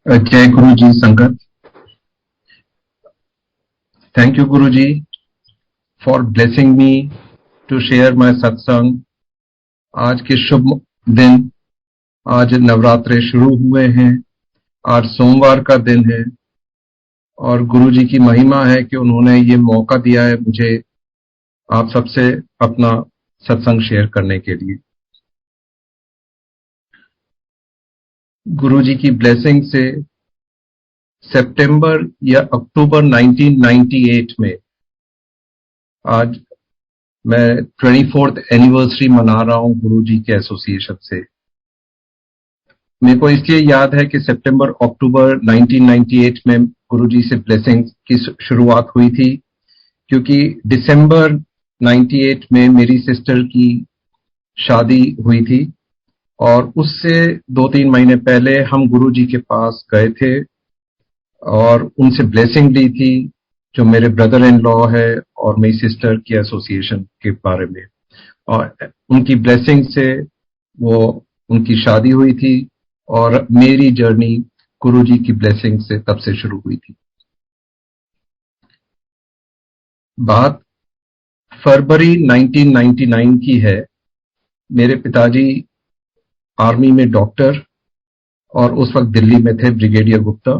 जय गुरु जी संगत। Thank you Guru ji for blessing me to share my satsang। आज के शुभ दिन, आज नवरात्रे शुरू हुए हैं, आज सोमवार का दिन है और गुरु जी की महिमा है कि उन्होंने ये मौका दिया है मुझे आप सबसे अपना सत्संग शेयर करने के लिए। गुरु जी की ब्लेसिंग से सितंबर या अक्टूबर 1998 में आज मैं 24th एनिवर्सरी मना रहा हूं गुरु जी के एसोसिएशन से। मेरे को इसलिए याद है कि सितंबर अक्टूबर 1998 में गुरु जी से ब्लेसिंग की शुरुआत हुई थी, क्योंकि दिसंबर 98 में मेरी सिस्टर की शादी हुई थी और उससे 2-3 महीने पहले हम गुरु जी के पास गए थे और उनसे ब्लेसिंग ली थी, जो मेरे ब्रदर इन लॉ है और मेरी सिस्टर के एसोसिएशन के बारे में। और उनकी ब्लेसिंग से वो उनकी शादी हुई थी और मेरी जर्नी गुरु जी की ब्लेसिंग से तब से शुरू हुई थी। बात फरवरी 1999 की है। मेरे पिताजी आर्मी में डॉक्टर और उस वक्त दिल्ली में थे, ब्रिगेडियर गुप्ता।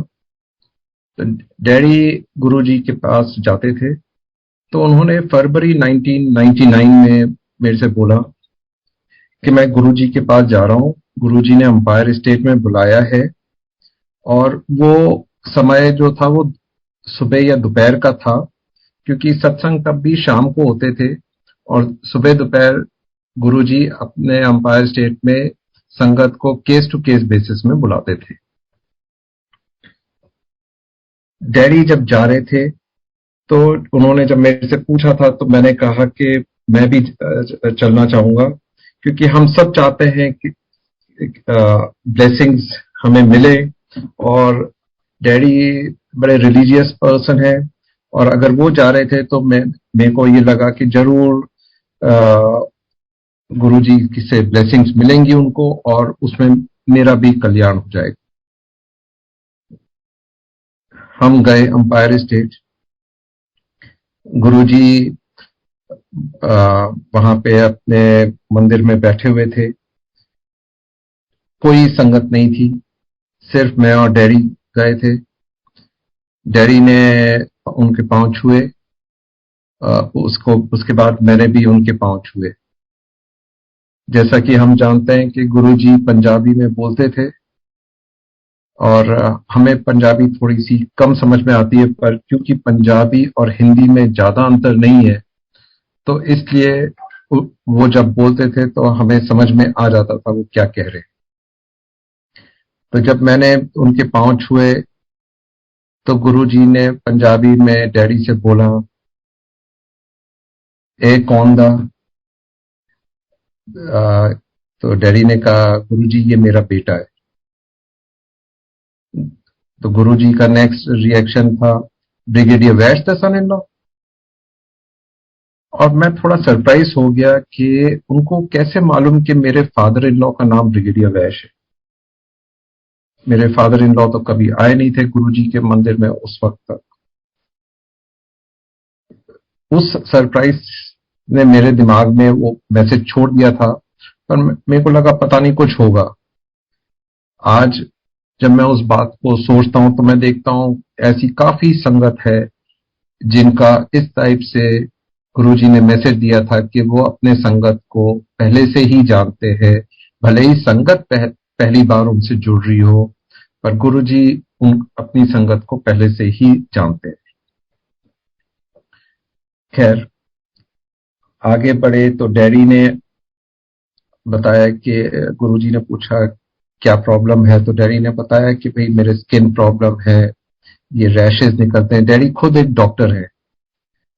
तो डैडी गुरुजी के पास जाते थे, तो उन्होंने फरवरी 1999 में मेरे से बोला कि मैं गुरुजी के पास जा रहा हूं, गुरुजी ने अंपायर स्टेट में बुलाया है। और वो समय जो था वो सुबह या दोपहर का था, क्योंकि सत्संग तब भी शाम को होते थे और सुबह दोपहर गुरुजी अपने अंपायर स्टेट में संगत को केस टू केस बेसिस में बुलाते थे। डैडी जब जा रहे थे तो उन्होंने जब मेरे से पूछा था तो मैंने कहा कि मैं भी चलना चाहूंगा, क्योंकि हम सब चाहते हैं कि ब्लेसिंग्स हमें मिले। और डैडी बड़े रिलीजियस पर्सन है और अगर वो जा रहे थे तो मेरे को ये लगा कि जरूर गुरुजी से ब्लेसिंग्स मिलेंगी उनको और उसमें मेरा भी कल्याण हो जाएगा। हम गए अंपायर स्टेट। गुरुजी वहां पे अपने मंदिर में बैठे हुए थे, कोई संगत नहीं थी, सिर्फ मैं और डैडी गए थे। डैडी ने उनके पांव छुए, उसके बाद मैंने भी उनके पांव छुए। जैसा कि हम जानते हैं कि गुरुजी पंजाबी में बोलते थे और हमें पंजाबी थोड़ी सी कम समझ में आती है, पर क्योंकि पंजाबी और हिंदी में ज्यादा अंतर नहीं है तो इसलिए वो जब बोलते थे तो हमें समझ में आ जाता था वो क्या कह रहे। तो जब मैंने उनके पांव छुए तो गुरुजी ने पंजाबी में डैडी से बोला, ए कौन दा? तो डैडी ने कहा, गुरुजी ये मेरा बेटा है। तो गुरुजी का नेक्स्ट रिएक्शन था, brigadier Vaish the son in law. और मैं थोड़ा सरप्राइज हो गया कि उनको कैसे मालूम कि मेरे फादर इन लॉ का नाम ब्रिगेडियर वैश है। मेरे फादर इन लॉ तो कभी आए नहीं थे गुरुजी के मंदिर में उस वक्त तक। उस सरप्राइज ने मेरे दिमाग में वो मैसेज छोड़ दिया था, पर मेरे को लगा पता नहीं कुछ होगा। आज जब मैं उस बात को सोचता हूं तो मैं देखता हूं ऐसी काफी संगत है जिनका इस टाइप से गुरुजी ने मैसेज दिया था कि वो अपने संगत को पहले से ही जानते हैं, भले ही संगत पहली बार उनसे जुड़ रही हो, पर गुरुजी अपनी संगत को पहले से ही जानते हैं। खैर आगे बढ़े तो डैडी ने बताया कि गुरुजी ने पूछा क्या प्रॉब्लम है, तो डैडी ने बताया कि भाई मेरे स्किन प्रॉब्लम है, ये रैशेस निकलते हैं। डैडी खुद एक डॉक्टर है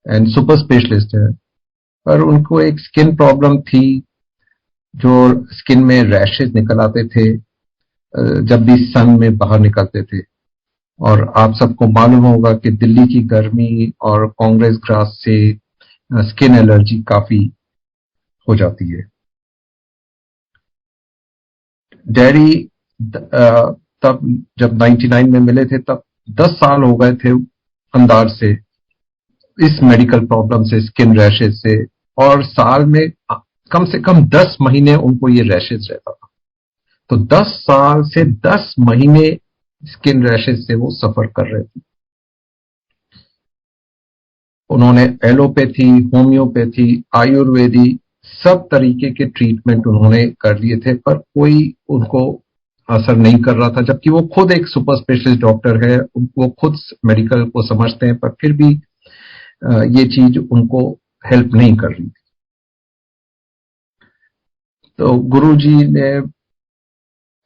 एंड सुपर स्पेशलिस्ट है, पर उनको एक स्किन प्रॉब्लम थी, जो स्किन में रैशेस निकल आते थे जब भी सन में बाहर निकलते थे। और आप सबको मालूम होगा कि दिल्ली की गर्मी और कांग्रेस ग्रास से स्किन एलर्जी काफी हो जाती है। डैडी तब जब 99 में मिले थे तब 10 साल हो गए थे अंदाज से इस मेडिकल प्रॉब्लम से, स्किन रैशेज से, और साल में कम से कम 10 महीने उनको ये रैशेज रहता था। तो 10 साल से 10 महीने स्किन रैशेज से वो सफर कर रहे थे। उन्होंने एलोपैथी, होम्योपैथी, आयुर्वेदी सब तरीके के ट्रीटमेंट उन्होंने कर लिए थे, पर कोई उनको असर नहीं कर रहा था, जबकि वो खुद एक सुपर स्पेशलिस्ट डॉक्टर है, वो खुद मेडिकल को समझते हैं, पर फिर भी ये चीज उनको हेल्प नहीं कर रही थी। तो गुरुजी ने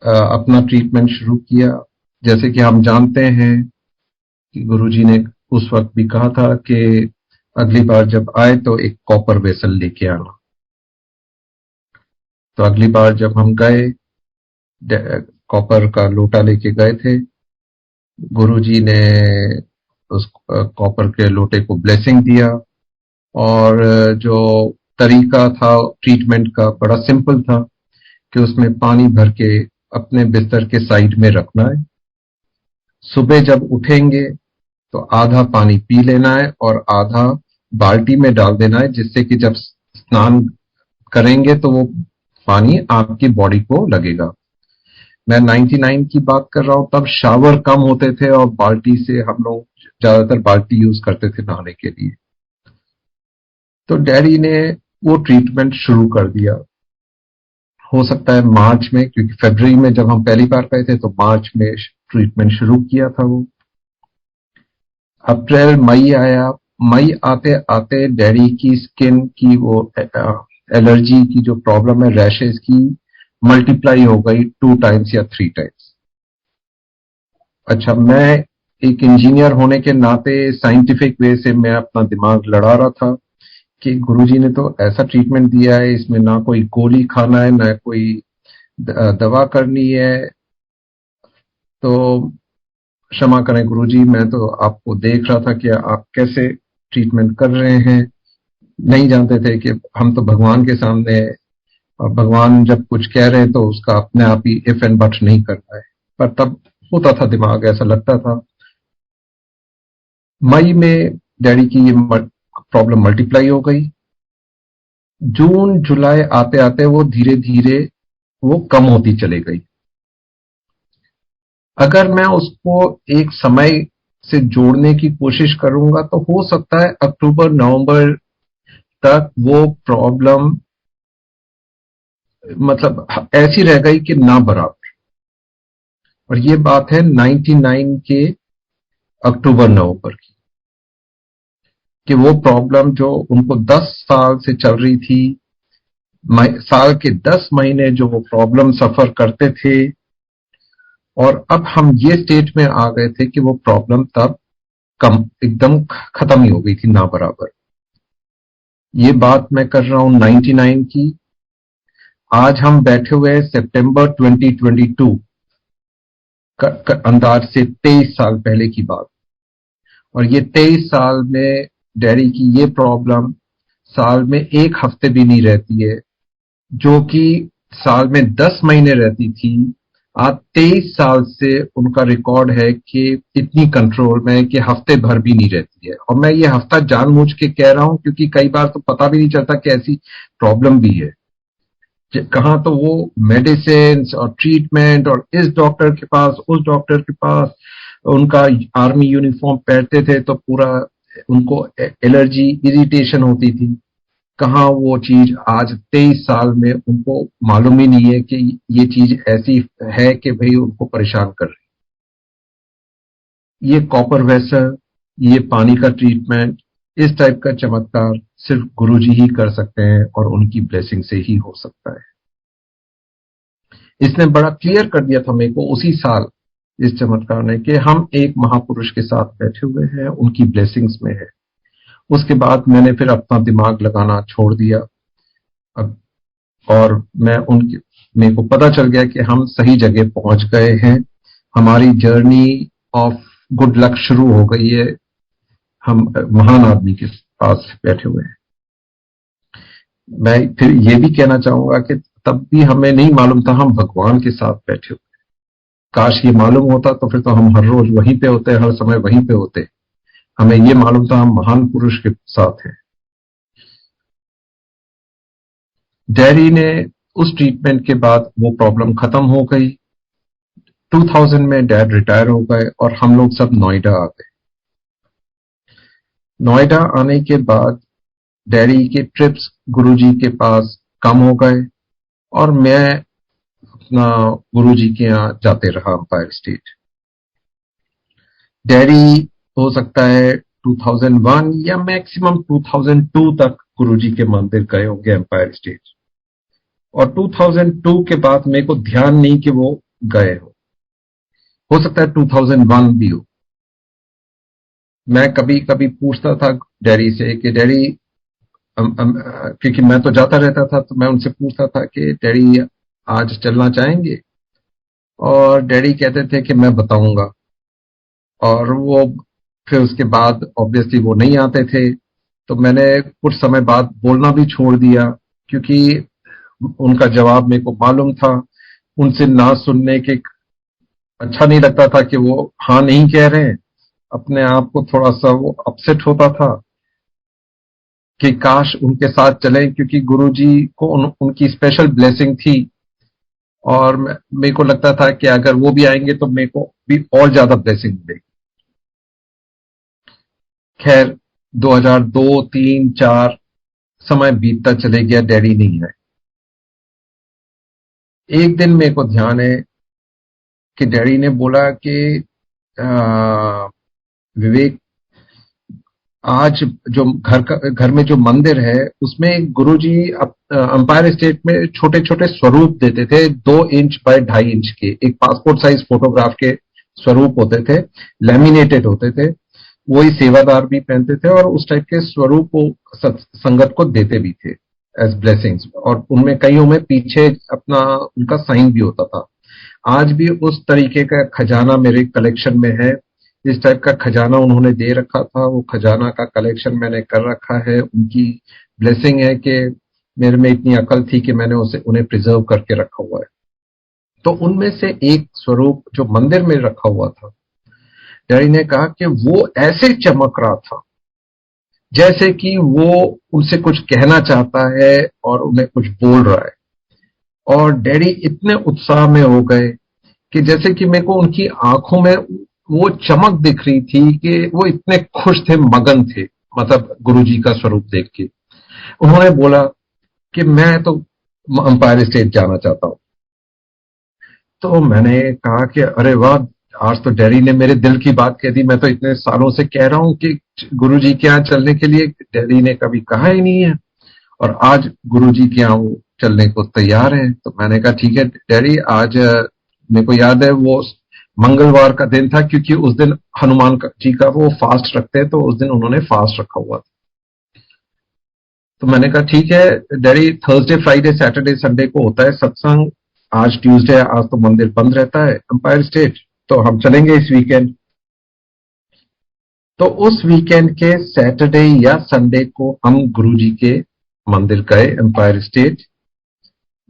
अपना ट्रीटमेंट शुरू किया। जैसे कि हम जानते हैं कि गुरुजी ने उस वक्त भी कहा था कि अगली बार जब आए तो एक कॉपर वेसल लेके आना। तो अगली बार जब हम गए, कॉपर का लोटा लेके गए थे, गुरुजी ने उस कॉपर के लोटे को ब्लेसिंग दिया, और जो तरीका था ट्रीटमेंट का बड़ा सिंपल था कि उसमें पानी भर के अपने बिस्तर के साइड में रखना है। सुबह जब उठेंगे तो आधा पानी पी लेना है और आधा बाल्टी में डाल देना है, जिससे कि जब स्नान करेंगे तो वो पानी आपकी बॉडी को लगेगा। मैं 99 की बात कर रहा हूं, तब शावर कम होते थे और बाल्टी से हम लोग ज्यादातर बाल्टी यूज करते थे नहाने के लिए। तो डैडी ने वो ट्रीटमेंट शुरू कर दिया। हो सकता है मार्च में, क्योंकि फरवरी में जब हम पहली बार गए थे तो मार्च में ट्रीटमेंट शुरू किया था वो। अप्रैल मई आया, मई आते आते डैडी की स्किन की वो एलर्जी की जो प्रॉब्लम है, रैशेज की, मल्टीप्लाई हो गई 2 टाइम्स या 3 टाइम्स। अच्छा, मैं एक इंजीनियर होने के नाते साइंटिफिक वे से मैं अपना दिमाग लड़ा रहा था कि गुरुजी ने तो ऐसा ट्रीटमेंट दिया है, इसमें ना कोई गोली खाना है, ना कोई दवा करनी है। तो क्षमा करें गुरुजी, मैं तो आपको देख रहा था कि आप कैसे ट्रीटमेंट कर रहे हैं, नहीं जानते थे कि हम तो भगवान के सामने है, और भगवान जब कुछ कह रहे हैं तो उसका अपने आप ही इफ एंड बट नहीं करना है। पर तब होता था दिमाग, ऐसा लगता था। मई में डैडी की ये प्रॉब्लम मल्टीप्लाई हो गई। जून जुलाई आते आते वो धीरे धीरे वो कम होती चली गई। अगर मैं उसको एक समय से जोड़ने की कोशिश करूंगा तो हो सकता है अक्टूबर नवंबर तक वो प्रॉब्लम मतलब ऐसी रह गई कि ना बराबर। और ये बात है 99 के अक्टूबर नवंबर की, कि वो प्रॉब्लम जो उनको 10 साल से चल रही थी, साल के 10 महीने जो वो प्रॉब्लम सफर करते थे, और अब हम ये स्टेट में आ गए थे कि वो प्रॉब्लम तब कम एकदम खत्म ही हो गई थी, ना बराबर। ये बात मैं कर रहा हूं 99 की। आज हम बैठे हुए हैं सितंबर 2022 का अंदाज से 23 साल पहले की बात। और ये 23 साल में डैडी की ये प्रॉब्लम साल में 1 हफ्ते भी नहीं रहती है, जो कि साल में 10 महीने रहती थी। आज 23 साल से उनका रिकॉर्ड है कि इतनी कंट्रोल में कि हफ्ते भर भी नहीं रहती है। और मैं ये हफ्ता जानबूझ के कह रहा हूं क्योंकि कई बार तो पता भी नहीं चलता कि ऐसी प्रॉब्लम भी है। कहाँ तो वो मेडिसिन और ट्रीटमेंट, और इस डॉक्टर के पास उस डॉक्टर के पास, उनका आर्मी यूनिफॉर्म पहनते थे तो पूरा उनको एलर्जी इरिटेशन होती थी। कहाँ वो चीज आज 23 साल में उनको मालूम ही नहीं है कि ये चीज ऐसी है कि भाई उनको परेशान कर रही। ये कॉपर वेसल, ये पानी का ट्रीटमेंट, इस टाइप का चमत्कार सिर्फ गुरुजी ही कर सकते हैं और उनकी ब्लेसिंग से ही हो सकता है। इसने बड़ा क्लियर कर दिया था मेरे को उसी साल, इस चमत्कार ने, कि हम एक महापुरुष के साथ बैठे हुए हैं, उनकी ब्लेसिंग्स में है। उसके बाद मैंने फिर अपना दिमाग लगाना छोड़ दिया। अब और मेरे को पता चल गया कि हम सही जगह पहुंच गए हैं। हमारी जर्नी ऑफ गुड लक शुरू हो गई है। हम महान आदमी के पास बैठे हुए हैं। मैं फिर ये भी कहना चाहूंगा कि तब भी हमें नहीं मालूम था हम भगवान के साथ बैठे हुए। काश ये मालूम होता तो फिर तो हम हर रोज वहीं पे होते, हर समय वहीं पे होते। हमें ये मालूम था हम महान पुरुष के साथ हैं। डैडी ने उस ट्रीटमेंट के बाद वो प्रॉब्लम खत्म हो गई। 2000 में डैड रिटायर हो गए और हम लोग सब नोएडा आ गए। नोएडा आने के बाद डैडी के ट्रिप्स गुरुजी के पास कम हो गए और मैं अपना गुरुजी के यहाँ जाते रहा एम्पायर स्टेट। डैडी हो सकता है 2001 या मैक्सिमम 2002 तक गुरुजी के मंदिर गए होंगे एम्पायर स्टेट, और 2002 के बाद मेरे को ध्यान नहीं कि वो गए हो सकता है 2001 भी हो। मैं कभी कभी पूछता था डैडी से कि डैडी, क्योंकि मैं तो जाता रहता था, तो मैं उनसे पूछता था कि डैडी आज चलना चाहेंगे, और डैडी कहते थे कि मैं बताऊंगा। और वो फिर उसके बाद ऑब्वियसली वो नहीं आते थे, तो मैंने कुछ समय बाद बोलना भी छोड़ दिया, क्योंकि उनका जवाब मेरे को मालूम था। उनसे ना सुनने के अच्छा नहीं लगता था कि वो हाँ नहीं कह रहे हैं। अपने आप को थोड़ा सा वो अपसेट होता था कि काश उनके साथ चले, क्योंकि गुरुजी को उनकी स्पेशल ब्लेसिंग थी, और मेरे को लगता था कि अगर वो भी आएंगे तो मेरे को भी और ज्यादा ब्लेसिंग मिलेगी। खैर 2002, 3, 4 समय बीतता चले गया, डैडी नहीं आए। एक दिन मेरे को ध्यान है कि डैडी ने बोला कि विवेक, आज जो घर में जो मंदिर है उसमें गुरुजी एम्पायर स्टेट में छोटे छोटे स्वरूप देते थे, 2 इंच बाय 2.5 इंच के, एक पासपोर्ट साइज फोटोग्राफ के स्वरूप होते थे, लेमिनेटेड होते थे। वही सेवादार भी पहनते थे और उस टाइप के स्वरूप वो संगत को देते भी थे एज ब्लेसिंग्स, और उनमें कईयों में पीछे अपना उनका साइन भी होता था। आज भी उस तरीके का खजाना मेरे कलेक्शन में है। इस टाइप का खजाना उन्होंने दे रखा था, वो खजाना का कलेक्शन मैंने कर रखा है। उनकी ब्लेसिंग है कि मेरे में इतनी अकल थी कि मैंने उन्हें प्रिजर्व करके रखा हुआ है। तो उनमें से एक स्वरूप जो मंदिर में रखा हुआ था, डैडी ने कहा कि वो ऐसे चमक रहा था जैसे कि वो उनसे कुछ कहना चाहता है और उन्हें कुछ बोल रहा है। और डैडी इतने उत्साह में हो गए कि जैसे कि मेरे को उनकी आंखों में वो चमक दिख रही थी कि वो इतने खुश थे, मगन थे, मतलब गुरुजी का स्वरूप देख के। उन्होंने बोला कि मैं तो एम्पायर स्टेट जाना चाहता हूं। तो मैंने कहा कि अरे वाह, आज तो डैडी ने मेरे दिल की बात कह दी। मैं तो इतने सालों से कह रहा हूं कि गुरुजी के यहाँ चलने के लिए, डैडी ने कभी कहा ही नहीं है, और आज गुरुजी के यहाँ वो चलने को तैयार है। तो मैंने कहा ठीक है डैडी, आज मेरे को याद है वो मंगलवार का दिन था, क्योंकि उस दिन हनुमान जी का वो फास्ट रखते हैं, तो उस दिन उन्होंने फास्ट रखा हुआ था। तो मैंने कहा ठीक है daddy, Thursday, Friday, Saturday, Sunday को होता है सत्संग। आज ट्यूसडे है, आज तो मंदिर बंद रहता है एम्पायर स्टेट, तो हम चलेंगे इस वीकेंड। तो उस वीकेंड के सैटरडे या संडे को हम गुरुजी के मंदिर गए एम्पायर स्टेट।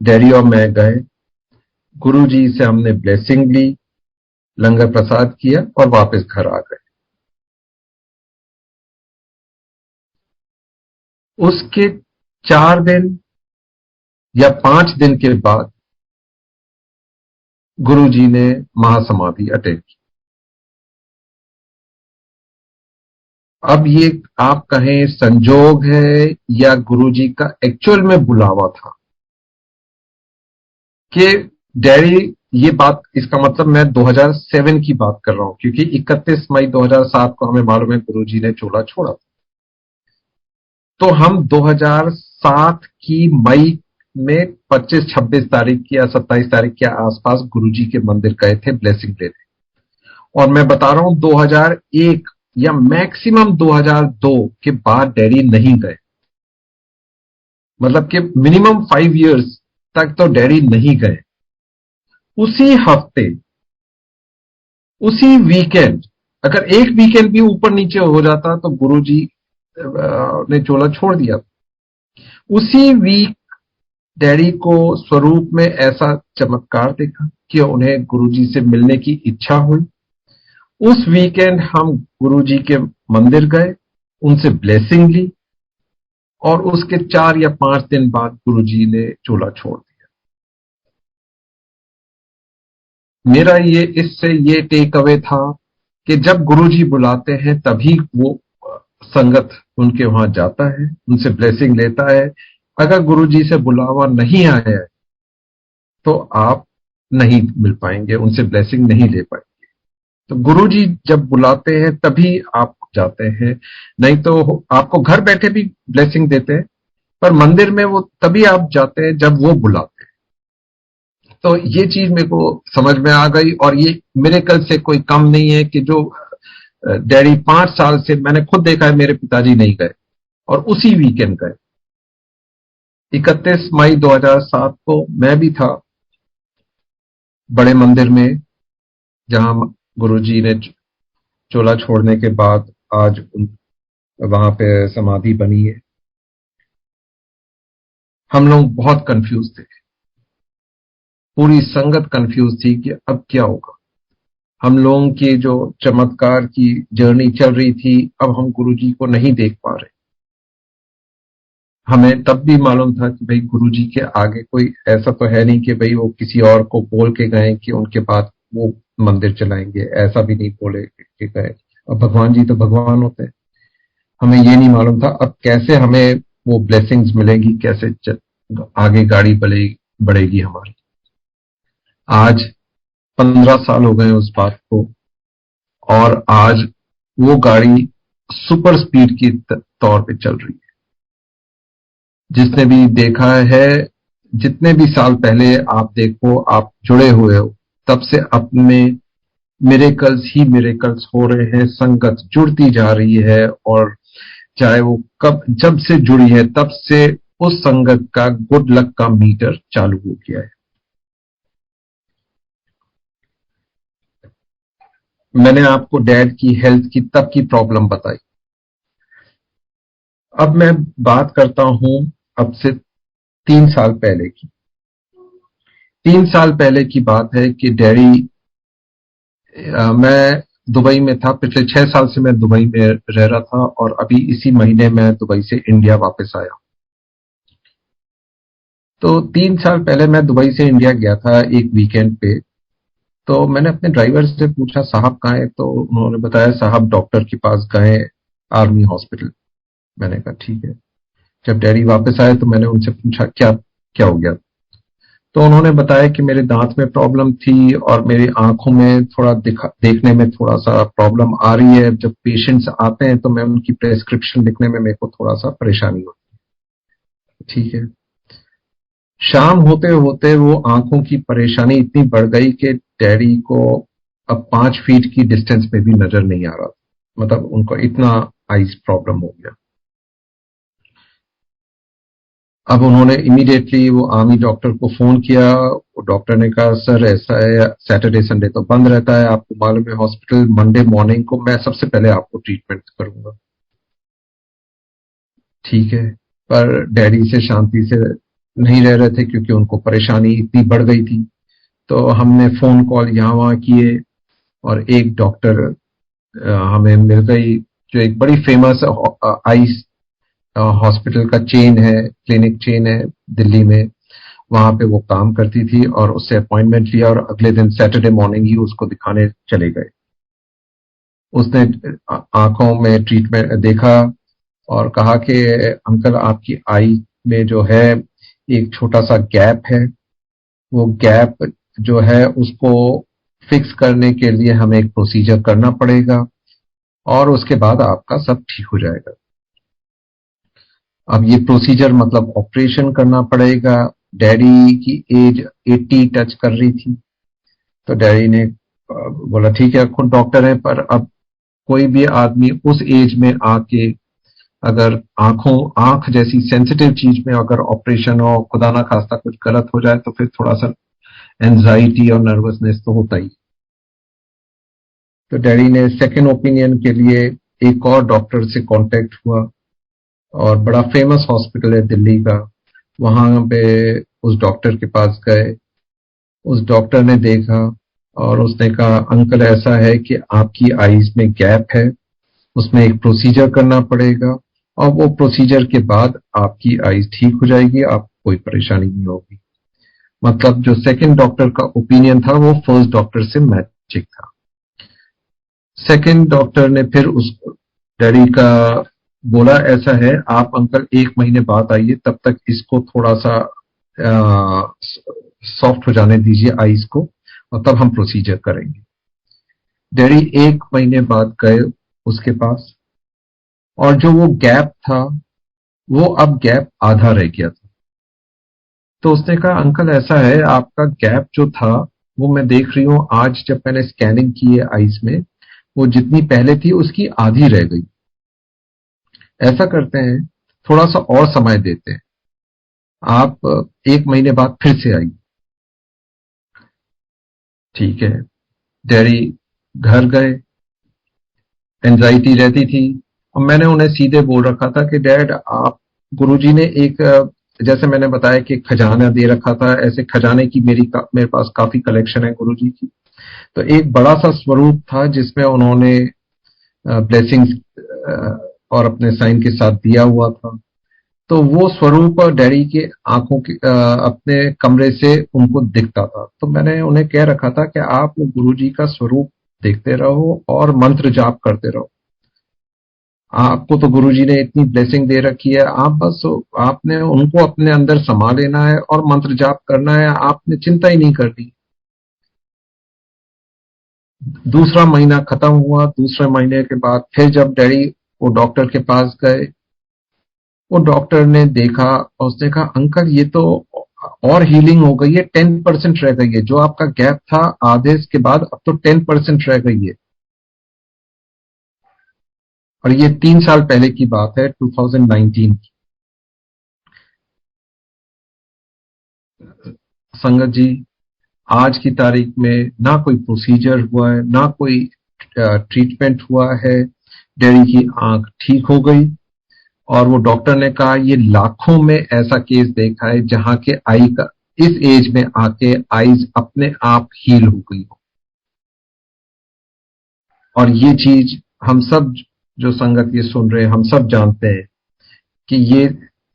डैडी और मैं गए, गुरुजी से हमने ब्लेसिंग ली, लंगर प्रसाद किया और वापस घर आ गए। उसके 4 दिन या 5 दिन के बाद गुरुजी ने महासमाधि अटेंड की। अब ये आप कहें संजोग है या गुरुजी का एक्चुअल में बुलावा था कि डैडी, ये बात, इसका मतलब मैं 2007 की बात कर रहा हूं, क्योंकि 31 मई 2007 को हमें मालूम है गुरुजी ने चोला छोड़ा। तो हम 2007 की मई में 25-26 तारीख की या 27 तारीख के आसपास गुरुजी के मंदिर गए थे ब्लेसिंग लेने। और मैं बता रहा हूं 2001 या मैक्सिमम 2002 के बाद डैडी नहीं गए, मतलब कि मिनिमम 5 इयर्स तक तो डैडी नहीं गए। उसी हफ्ते, उसी वीकेंड, अगर एक वीकेंड भी ऊपर नीचे हो जाता तो गुरुजी ने चोला छोड़ दिया। उसी वीक डैडी को स्वरूप में ऐसा चमत्कार देखा कि उन्हें गुरुजी से मिलने की इच्छा हुई। उस वीकेंड हम गुरुजी के मंदिर गए, उनसे ब्लेसिंग ली और उसके 4 या 5 दिन बाद गुरुजी ने चोला छोड़ दिया। मेरा इससे ये टेक अवे था कि जब गुरुजी बुलाते हैं तभी वो संगत उनके वहां जाता है, उनसे ब्लेसिंग लेता है। अगर गुरुजी से बुलावा नहीं आया है तो आप नहीं मिल पाएंगे, उनसे ब्लेसिंग नहीं ले पाएंगे। तो गुरुजी जब बुलाते हैं तभी आप जाते हैं, नहीं तो आपको घर बैठे भी ब्लेसिंग देते हैं, पर मंदिर में वो तभी आप जाते हैं जब वो बुलाते हैं। तो ये चीज मेरे को समझ में आ गई और ये मेरे कल से कोई कम नहीं है कि जो डैडी 5 साल से, मैंने खुद देखा है मेरे पिताजी नहीं गए और उसी वीकेंड गए। 31 मई 2007 को मैं भी था बड़े मंदिर में जहां गुरुजी ने चोला छोड़ने के बाद आज वहां पे समाधि बनी है। हम लोग बहुत कंफ्यूज थे, पूरी संगत कंफ्यूज थी कि अब क्या होगा। हम लोगों की जो चमत्कार की जर्नी चल रही थी, अब हम गुरुजी को नहीं देख पा रहे। हमें तब भी मालूम था कि भाई गुरुजी के आगे कोई ऐसा तो है नहीं कि भाई वो किसी और को बोल के गए कि उनके बाद वो मंदिर चलाएंगे, ऐसा भी नहीं बोले के गए। और भगवान जी तो भगवान होते हैं। हमें ये नहीं मालूम था अब कैसे हमें वो ब्लेसिंग्स मिलेगी, कैसे आगे गाड़ी बढ़ेगी हमारी। आज 15 साल हो गए उस बात को और आज वो गाड़ी सुपर स्पीड की तौर पे चल रही है। जिसने भी देखा है, जितने भी साल पहले आप देखो, आप जुड़े हुए हो, तब से अपने मिरेकल्स ही मिरेकल्स हो रहे हैं। संगत जुड़ती जा रही है और चाहे वो जब से जुड़ी है तब से उस संगत का गुड लक का मीटर चालू हो गया है। मैंने आपको डैड की हेल्थ की तब की प्रॉब्लम बताई। अब मैं बात करता हूं अब से 3 साल पहले की। 3 साल पहले की बात है कि डैडी, मैं दुबई में था, पिछले 6 साल से मैं दुबई में रह रहा था और अभी इसी महीने मैं दुबई से इंडिया वापस आया। तो 3 साल पहले मैं दुबई से इंडिया गया था एक वीकेंड पे। तो मैंने अपने ड्राइवर से पूछा साहब कहाँ है, तो उन्होंने बताया साहब डॉक्टर के पास गए आर्मी हॉस्पिटल। मैंने कहा ठीक है। जब डैडी वापस आए तो मैंने उनसे पूछा क्या क्या हो गया। तो उन्होंने बताया कि मेरे दांत में प्रॉब्लम थी और मेरी आंखों में थोड़ा देखने में थोड़ा सा प्रॉब्लम आ रही है। जब पेशेंट्स आते हैं तो मैं उनकी प्रेस्क्रिप्शन लिखने में मेरे को थोड़ा सा परेशानी होती है। ठीक है। शाम होते होते वो आंखों की परेशानी इतनी बढ़ गई कि डैडी को अब 5 फीट की डिस्टेंस में भी नजर नहीं आ रहा। मतलब उनको इतना आइज प्रॉब्लम हो गया। अब उन्होंने इमीडिएटली वो आर्मी डॉक्टर को फोन किया। वो डॉक्टर ने कहा सर ऐसा है, सैटरडे संडे तो बंद रहता है, आपको मालूम है हॉस्पिटल, मंडे मॉर्निंग को मैं सबसे पहले आपको ट्रीटमेंट करूंगा। ठीक है। पर डैडी से शांति से नहीं रह रहे थे क्योंकि उनको परेशानी इतनी बढ़ गई थी। तो हमने फोन कॉल यहाँ वहां किए और एक डॉक्टर हमें मिल गई जो एक बड़ी फेमस आइस हॉस्पिटल का चेन है, क्लिनिक चेन है दिल्ली में। वहां पे वो काम करती थी और उससे अपॉइंटमेंट लिया और अगले दिन सैटरडे मॉर्निंग ही उसको दिखाने चले गए। उसने आंखों में ट्रीटमेंट देखा और कहा कि अंकल आपकी आई में जो है एक छोटा सा गैप है, वो गैप जो है उसको फिक्स करने के लिए हमें एक प्रोसीजर करना पड़ेगा और उसके बाद आपका सब ठीक हो जाएगा। अब ये प्रोसीजर मतलब ऑपरेशन करना पड़ेगा। डैडी की एज 80 टच कर रही थी। तो डैडी ने बोला ठीक है, खुद डॉक्टर है, पर अब कोई भी आदमी उस एज में आके अगर आंख जैसी सेंसिटिव चीज में अगर ऑपरेशन हो, खुदा ना खास्ता कुछ गलत हो जाए तो फिर थोड़ा सा एंजाइटी और नर्वसनेस तो होता ही। तो डैडी ने सेकेंड ओपिनियन के लिए एक और डॉक्टर से कांटेक्ट हुआ और बड़ा फेमस हॉस्पिटल है दिल्ली का, वहां पे उस डॉक्टर के पास गए। उस डॉक्टर ने देखा और उसने कहा अंकल ऐसा है कि आपकी आईज में गैप है, उसमें एक प्रोसीजर करना पड़ेगा और वो प्रोसीजर के बाद आपकी आईज ठीक हो जाएगी, आपको कोई परेशानी नहीं होगी। मतलब जो सेकंड डॉक्टर का ओपिनियन था वो फर्स्ट डॉक्टर से मैचिंग था। सेकंड डॉक्टर ने फिर उस डैडी का बोला ऐसा है आप अंकल 1 महीने बाद आइए, तब तक इसको थोड़ा सा सॉफ्ट हो जाने दीजिए आईज को और तब हम प्रोसीजर करेंगे। डैडी 1 महीने बाद गए उसके पास और जो वो गैप था वो अब गैप आधा रह गया था। तो उसने कहा अंकल ऐसा है आपका गैप जो था वो मैं देख रही हूं आज जब मैंने स्कैनिंग की है आईज में, वो जितनी पहले थी उसकी आधी रह गई। ऐसा करते हैं थोड़ा सा और समय देते हैं, आप 1 महीने बाद फिर से आइए। ठीक है, डैडी घर गए। एंजाइटी रहती थी और मैंने उन्हें सीधे बोल रखा था कि डैड आप, गुरुजी ने एक जैसे मैंने बताया कि खजाना दे रखा था, ऐसे खजाने की मेरे पास काफी कलेक्शन है गुरुजी की। तो एक बड़ा सा स्वरूप था जिसमें उन्होंने ब्लेसिंग्स और अपने साइन के साथ दिया हुआ था। तो वो स्वरूप डैडी के आंखों के अपने कमरे से उनको दिखता था। तो मैंने उन्हें कह रखा था कि आप गुरुजी का स्वरूप देखते रहो और मंत्र जाप करते रहो। आपको तो गुरुजी ने इतनी ब्लेसिंग दे रखी है, आप बस आपने उनको अपने अंदर समा लेना है और मंत्र जाप करना है, आपने चिंता ही नहीं करनी। दूसरा महीना खत्म हुआ। दूसरे महीने के बाद फिर जब डैडी वो डॉक्टर के पास गए, वो डॉक्टर ने देखा और उसने कहा अंकल ये तो और हीलिंग हो गई है, 10% रह गई है, जो आपका गैप था आधे के बाद अब तो 10% रह गई है। और ये 3 साल पहले की बात है, 2019 की। संगत जी, आज की तारीख में ना कोई प्रोसीजर हुआ है, ना कोई ट्रीटमेंट हुआ है, डैडी की आंख ठीक हो गई। और वो डॉक्टर ने कहा ये लाखों में ऐसा केस देखा है जहां के आई का इस एज में आके आईज अपने आप हील हो गई हो। और ये चीज हम सब जो संगत ये सुन रहे हैं हम सब जानते हैं कि ये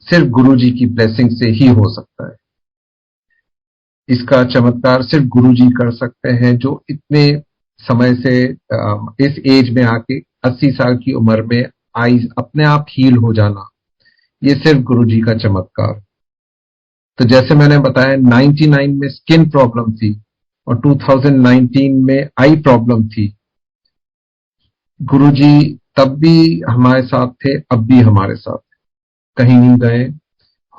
सिर्फ गुरुजी की ब्लेसिंग से ही हो सकता है। इसका चमत्कार सिर्फ गुरुजी कर सकते हैं, जो इतने समय से इस एज में आके 80 साल की उम्र में आईज अपने आप हील हो जाना, ये सिर्फ गुरुजी का चमत्कार। तो जैसे मैंने बताया 99 में स्किन प्रॉब्लम थी और 2019 में आई प्रॉब्लम थी। गुरुजी तब भी हमारे साथ थे, अब भी हमारे साथ, कहीं नहीं गए,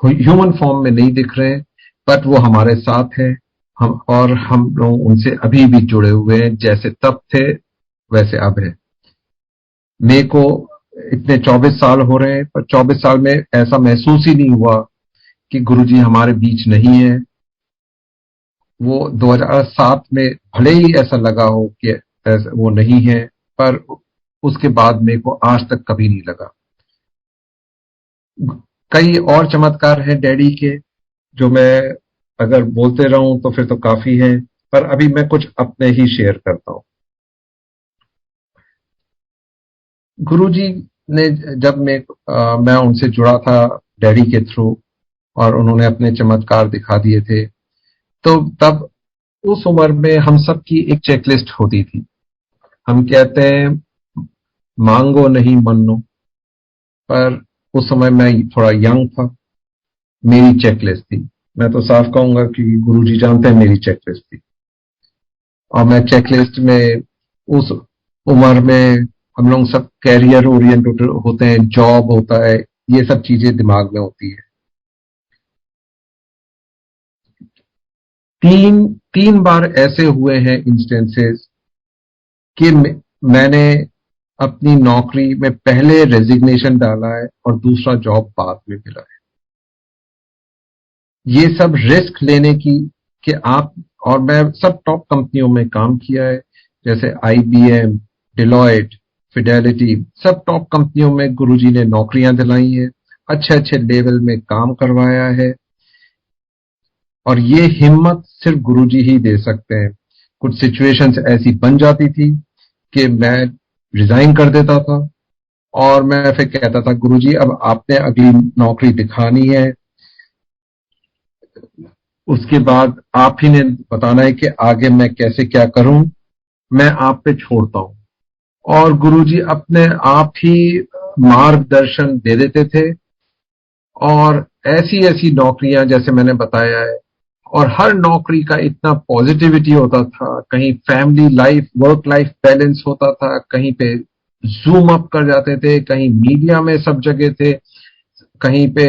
ह्यूमन फॉर्म में नहीं दिख रहे, बट वो हमारे साथ है। हम लोग उनसे अभी भी जुड़े हुए हैं, जैसे तब थे वैसे अब है। मेरे को इतने 24 साल हो रहे हैं, पर 24 साल में ऐसा महसूस ही नहीं हुआ कि गुरुजी हमारे बीच नहीं है। वो 2007 में भले ही ऐसा लगा हो कि वो नहीं है, पर उसके बाद मेरे को आज तक कभी नहीं लगा। कई और चमत्कार हैं डैडी के, जो मैं अगर बोलते रहूं तो फिर तो काफी है, पर अभी मैं कुछ अपने ही शेयर करता हूं। गुरुजी ने जब मैं उनसे जुड़ा था डैडी के थ्रू और उन्होंने अपने चमत्कार दिखा दिए थे, तो तब उस उम्र में हम सब की एक चेकलिस्ट होती थी। हम कहते हैं मांगो नहीं मन्नो, पर उस समय मैं थोड़ा यंग था, मेरी चेकलिस्ट थी। मैं तो साफ कहूंगा कि गुरुजी जानते हैं मेरी चेकलिस्ट थी। और मैं चेकलिस्ट में उस उम्र में हम लोग सब कैरियर ओरिएंटेड होते हैं, जॉब होता है, ये सब चीजें दिमाग में होती है। तीन बार ऐसे हुए हैं इंस्टेंसेस कि मैंने अपनी नौकरी में पहले रेजिग्नेशन डाला है और दूसरा जॉब बाद में मिला है। ये सब रिस्क लेने की कि आप और मैं सब टॉप कंपनियों में काम किया है, जैसे IBM, डिलॉयट, फिडेलिटी, सब टॉप कंपनियों में गुरुजी ने नौकरियां दिलाई हैं, अच्छे अच्छे लेवल में काम करवाया है। और ये हिम्मत सिर्फ गुरुजी ही दे सकते हैं। कुछ सिचुएशंस ऐसी बन जाती थी कि मैं रिजाइन कर देता था और मैं फिर कहता था गुरुजी अब आपने अगली नौकरी दिखानी है, उसके बाद आप ही ने बताना है कि आगे मैं कैसे क्या करूं, मैं आप पे छोड़ता हूं। और गुरुजी अपने आप ही मार्गदर्शन दे देते थे और ऐसी ऐसी नौकरियां जैसे मैंने बताया है, और हर नौकरी का इतना पॉजिटिविटी होता था, कहीं family life work life balance होता था, कहीं पे जूम अप कर जाते थे, कहीं मीडिया में सब जगह थे, कहीं पे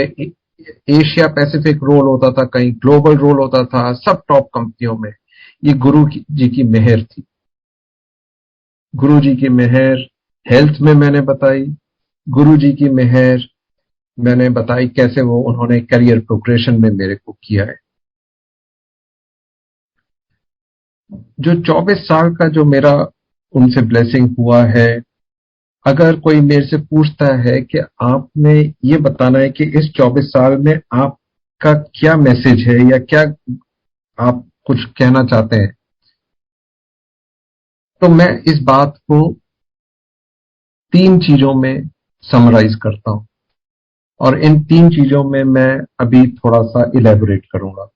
एशिया पैसिफिक रोल होता था, कहीं ग्लोबल रोल होता था, सब टॉप कंपनियों में। ये जी की मेहर थी। गुरु जी की मेहर हेल्थ में मैंने बताई, गुरु जी की मेहर मैंने बताई कैसे वो उन्होंने करियर प्रोग्रेशन में मेरे को किया है। जो 24 साल का जो मेरा उनसे ब्लेसिंग हुआ है, अगर कोई मेरे से पूछता है कि आपने ये बताना है कि इस 24 साल में आपका क्या मैसेज है या क्या आप कुछ कहना चाहते हैं, तो मैं इस बात को 3 चीजों में समराइज करता हूं और इन 3 चीजों में मैं अभी थोड़ा सा इलेबोरेट करूंगा।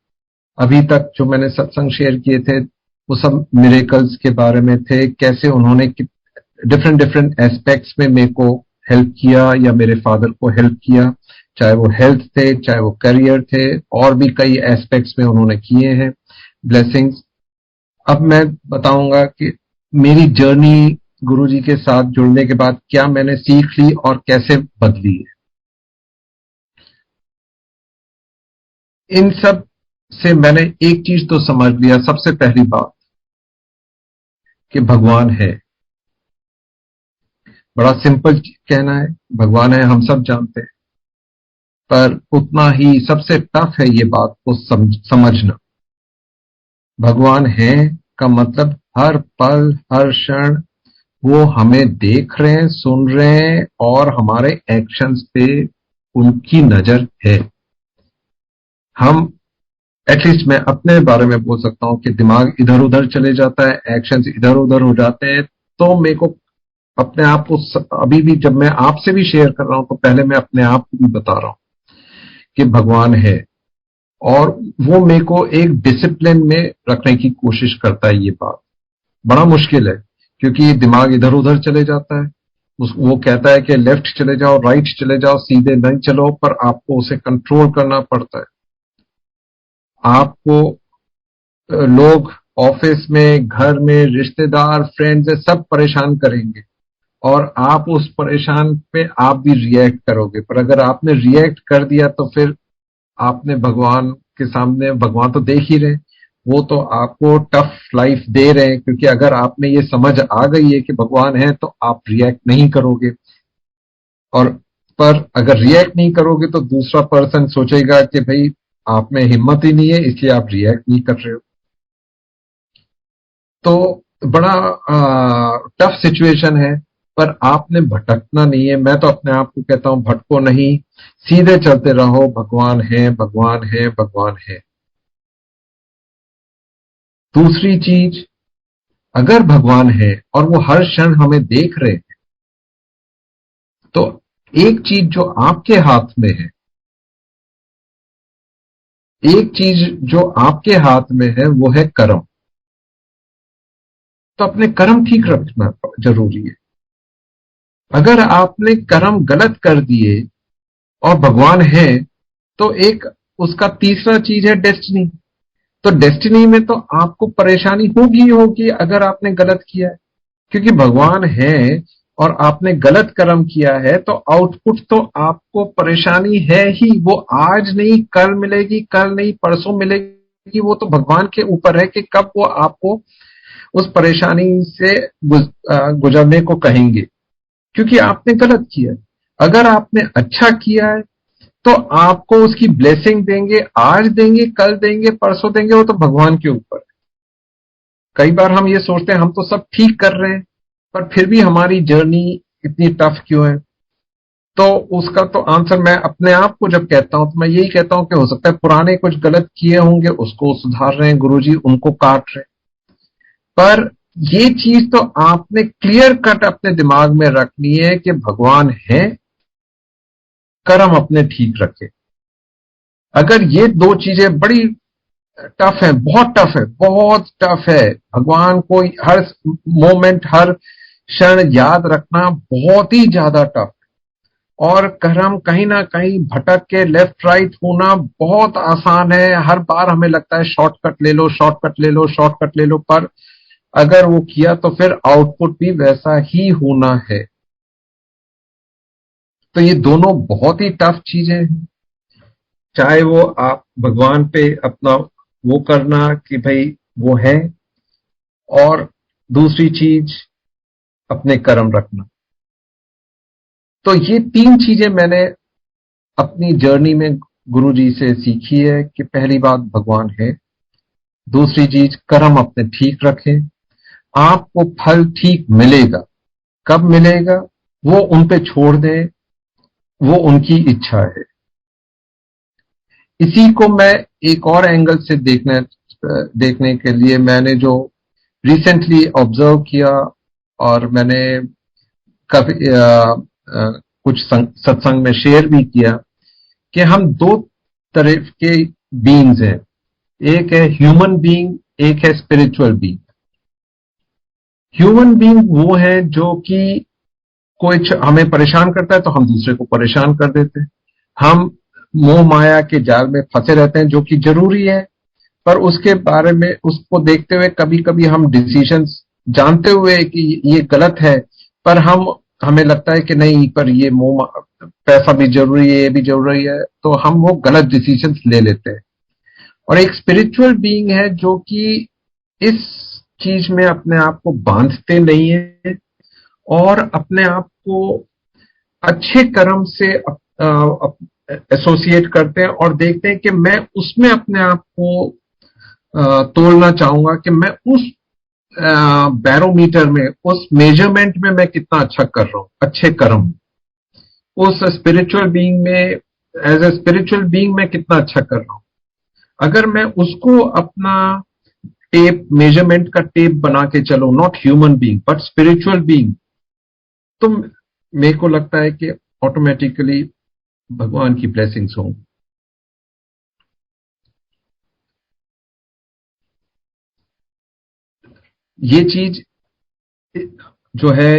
अभी तक जो मैंने सत्संग शेयर किए थे वो सब मिरेकल्स के बारे में थे, कैसे उन्होंने डिफरेंट डिफरेंट एस्पेक्ट्स में मेरे को हेल्प किया या मेरे फादर को हेल्प किया, चाहे वो हेल्थ थे, चाहे वो करियर थे, और भी कई एस्पेक्ट्स में उन्होंने किए हैं ब्लेसिंग्स। अब मैं बताऊंगा कि मेरी जर्नी गुरुजी के साथ जुड़ने के बाद क्या मैंने सीख ली और कैसे बदली है। इन सब से मैंने एक चीज तो समझ लिया, सबसे पहली बात कि भगवान है। बड़ा सिंपल कहना है, भगवान है, हम सब जानते हैं, पर उतना ही सबसे टफ है ये बात को समझना। भगवान है का मतलब हर पल हर क्षण वो हमें देख रहे हैं, सुन रहे हैं और हमारे एक्शंस पे उनकी नजर है। हम एटलीस्ट मैं अपने बारे में बोल सकता हूं कि दिमाग इधर उधर चले जाता है, एक्शंस इधर उधर हो जाते हैं, तो मेरे को अपने आप को अभी भी जब मैं आपसे भी शेयर कर रहा हूं तो पहले मैं अपने आप को भी बता रहा हूं कि भगवान है, और वो मेरे को एक डिसिप्लिन में रखने की कोशिश करता है। ये बात बड़ा मुश्किल है क्योंकि दिमाग इधर उधर चले जाता है। वो कहता है कि लेफ्ट चले जाओ, राइट चले जाओ, सीधे नहीं चलो, पर आपको उसे कंट्रोल करना पड़ता है। आपको लोग ऑफिस में, घर में, रिश्तेदार, फ्रेंड्स सब परेशान करेंगे और आप उस परेशान पे आप भी रिएक्ट करोगे, पर अगर आपने रिएक्ट कर दिया तो फिर आपने भगवान के सामने, भगवान तो देख ही रहे, वो तो आपको टफ लाइफ दे रहे हैं, क्योंकि अगर आपने ये समझ आ गई है कि भगवान है तो आप रिएक्ट नहीं करोगे। और पर अगर रिएक्ट नहीं करोगे तो दूसरा पर्सन सोचेगा कि भाई आप में हिम्मत ही नहीं है इसलिए आप रिएक्ट नहीं कर रहे हो। तो बड़ा टफ सिचुएशन है, पर आपने भटकना नहीं है। मैं तो अपने आप को कहता हूं भटको नहीं, सीधे चलते रहो, भगवान है, भगवान है, भगवान है। दूसरी चीज, अगर भगवान है और वो हर क्षण हमें देख रहे हैं, तो एक चीज जो आपके हाथ में है, एक चीज जो आपके हाथ में है वो है कर्म। तो अपने कर्म ठीक रखना जरूरी है। अगर आपने कर्म गलत कर दिए और भगवान है, तो एक उसका तीसरा चीज है डेस्टिनी। तो डेस्टिनी में तो आपको परेशानी होगी ही होगी अगर आपने गलत किया है, क्योंकि भगवान है और आपने गलत कर्म किया है तो आउटपुट तो आपको परेशानी है ही। वो आज नहीं कल मिलेगी, कल नहीं परसों मिलेगी, वो तो भगवान के ऊपर है कि कब वो आपको उस परेशानी से गुजरने को कहेंगे, क्योंकि आपने गलत किया है। अगर आपने अच्छा किया है तो आपको उसकी ब्लेसिंग देंगे, आज देंगे, कल देंगे, परसों देंगे, वो तो भगवान के ऊपर है। कई बार हम ये सोचते हैं हम तो सब ठीक कर रहे हैं, पर फिर भी हमारी जर्नी इतनी टफ क्यों है। तो उसका तो आंसर मैं अपने आप को जब कहता हूं तो मैं यही कहता हूं कि हो सकता है पुराने कुछ गलत किए होंगे, उसको सुधार रहे हैं गुरुजी, उनको काट रहे हैं। पर ये चीज तो आपने क्लियर कट अपने दिमाग में रखनी है कि भगवान है, कर्म अपने ठीक रखे। अगर ये दो चीजें बड़ी टफ है, बहुत टफ है, बहुत टफ है, भगवान को हर मोमेंट हर क्षण याद रखना बहुत ही ज्यादा टफ, और कर्म कहीं ना कहीं भटक के लेफ्ट राइट होना बहुत आसान है। हर बार हमें लगता है शॉर्टकट ले लो, शॉर्टकट ले लो, शॉर्टकट ले लो, पर अगर वो किया तो फिर आउटपुट भी वैसा ही होना है। तो ये दोनों बहुत ही टफ चीजें हैं। चाहे वो आप भगवान पे अपना वो करना कि भाई वो है, और दूसरी चीज अपने कर्म रखना। तो ये तीन चीजें मैंने अपनी जर्नी में गुरुजी से सीखी है कि पहली बात भगवान है, दूसरी चीज कर्म अपने ठीक रखें, आपको फल ठीक मिलेगा, कब मिलेगा वो उन पे छोड़ दें, वो उनकी इच्छा है। इसी को मैं एक और एंगल से देखने के लिए मैंने जो रिसेंटली ऑब्जर्व किया, और मैंने काफी कुछ सत्संग में शेयर भी किया, कि हम दो तरह के बीइंग्स हैं। एक है ह्यूमन बीइंग, एक है स्पिरिचुअल बीइंग। ह्यूमन बीइंग वो है जो कि कोई हमें परेशान करता है तो हम दूसरे को परेशान कर देते हैं, हम मोह माया के जाल में फंसे रहते हैं, जो कि जरूरी है, पर उसके बारे में उसको देखते हुए कभी कभी हम डिसीजंस जानते हुए कि ये गलत है, पर हमें लगता है कि नहीं, पर ये मोह पैसा भी जरूरी है, ये भी जरूरी है, तो हम वो गलत डिसीजंस ले लेते हैं। और एक स्पिरिचुअल बीइंग है जो कि इस चीज में अपने आप को बांधते नहीं है, और अपने आप को अच्छे कर्म से एसोसिएट करते हैं, और देखते हैं कि मैं उसमें अपने आप को तोड़ना चाहूंगा कि मैं उस बैरोमीटर में, उस मेजरमेंट में मैं कितना अच्छा कर रहा हूं, अच्छे कर्म उस स्पिरिचुअल बीइंग में, एज ए स्पिरिचुअल बीइंग मैं कितना अच्छा कर रहा हूं। अगर मैं उसको अपना टेप, मेजरमेंट का टेप बना के चलो, not human being but spiritual being, तो मेरे को लगता है कि ऑटोमेटिकली भगवान की ब्लेसिंग्स होंगी। ये चीज जो है,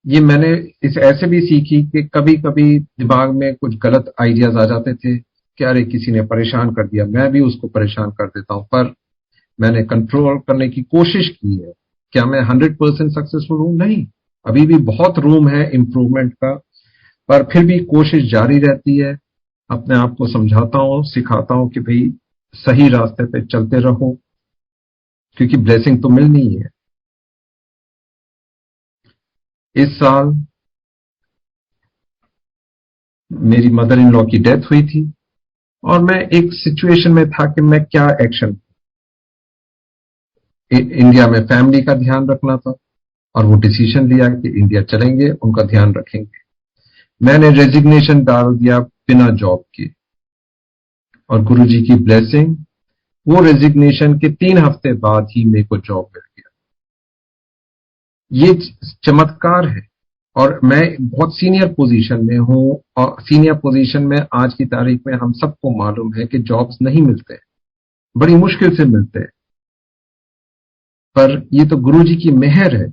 ये मैंने इस ऐसे भी सीखी कि कभी कभी दिमाग में कुछ गलत आइडियाज आ जाते थे कि अरे किसी ने परेशान कर दिया, मैं भी उसको परेशान कर देता हूं, पर मैंने कंट्रोल करने की कोशिश की है। क्या मैं 100% सक्सेसफुल हूं? नहीं, अभी भी बहुत रूम है इम्प्रूवमेंट का, पर फिर भी कोशिश जारी रहती है। अपने आप को समझाता हूं, सिखाता हूं कि भाई सही रास्ते पे चलते रहो, क्योंकि ब्लेसिंग तो मिलनी ही है। इस साल मेरी मदर इन लॉ की डेथ हुई थी, और मैं एक सिचुएशन में था कि मैं क्या एक्शन, इंडिया में फैमिली का ध्यान रखना था, और वो डिसीजन लिया कि इंडिया चलेंगे, उनका ध्यान रखेंगे। मैंने रेजिग्नेशन डाल दिया बिना जॉब के, और गुरुजी की ब्लेसिंग, वो रेजिग्नेशन के 3 हफ्ते बाद ही मेरे को जॉब मिल गया। ये चमत्कार है। और मैं बहुत सीनियर पोजीशन में हूं, और सीनियर पोजीशन में आज की तारीख में हम सबको मालूम है कि जॉब्स नहीं मिलते, बड़ी मुश्किल से मिलते हैं। पर ये तो गुरुजी की मेहर है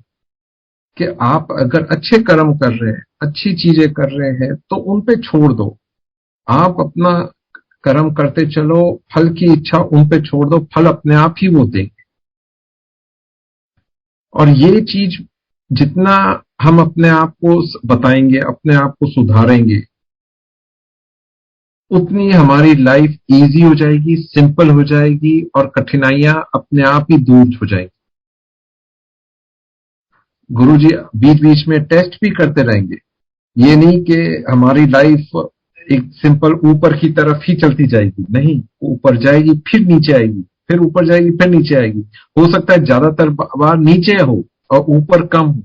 कि आप अगर अच्छे कर्म कर रहे हैं, अच्छी चीजें कर रहे हैं, तो उन पे छोड़ दो, आप अपना कर्म करते चलो, फल की इच्छा उन पे छोड़ दो, फल अपने आप ही वो देंगे। और ये चीज जितना हम अपने आप को बताएंगे, अपने आप को सुधारेंगे, उतनी हमारी लाइफ इजी हो जाएगी, सिंपल हो जाएगी, और कठिनाइयां अपने आप ही दूर हो जाएंगी। गुरुजी बीच बीच में टेस्ट भी करते रहेंगे, ये नहीं कि हमारी लाइफ एक सिंपल ऊपर की तरफ ही चलती जाएगी, नहीं, ऊपर जाएगी फिर नीचे आएगी, फिर ऊपर जाएगी फिर नीचे आएगी। हो सकता है ज्यादातर बार नीचे हो और ऊपर कम हो,